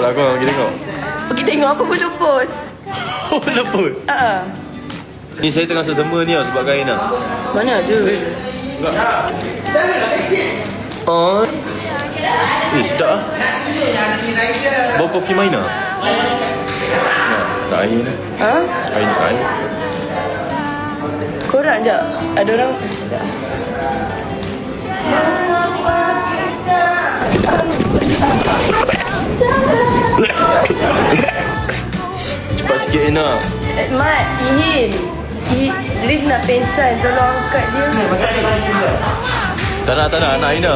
Tak, kau pergi tengok. Pergi tengok apa belum post. Oh, kenapa? Ni saya tengah sesama ni tau sebab kain lah. Mana ada? Oh. Sedap lah. Bawa perfume Aina. Tak air ni. Air. Korang je. Ada orang. Sekejap. Cepat sikit Aina. Mat, Ihin. Liv nak pingsan. Tolong angkat dia. Tak nak anak Aina.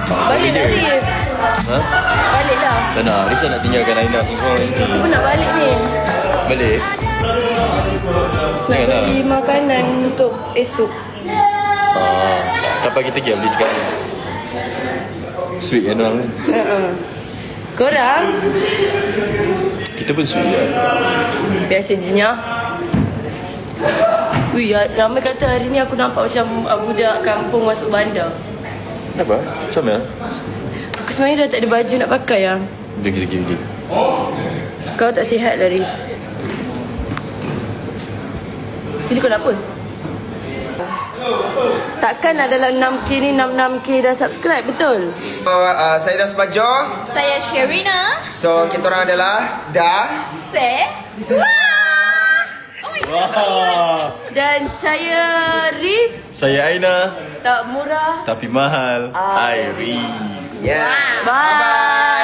Balik dah Liv. Ha? Balik dah. Tak nak. Risa nak tinggalkan Aina seorang nanti. Aku pun nak balik ni. Balik? Nak Janganlah. beli makanan untuk esok. Sampai kita pergi beli sekarang. Sweet kan orang ni. Korang? Kita pun sweet je. Biasa je nya. Ui, ramai kata hari ni aku nampak macam budak kampung masuk bandar. Apa? Macam mana? Aku sebenarnya dah tak ada baju nak pakai ya. Jom kita pergi beli. Kau tak sihat lah, Rif. Bila kau nak post? Takkan lah dalam 6K ni 66K dah subscribe, betul? Saya dah Subajo. Saya Sherina. So, kita orang adalah dah. Dan saya Rif. Saya Aina. Tak murah. Tapi mahal. Airi. Yeah. Bye.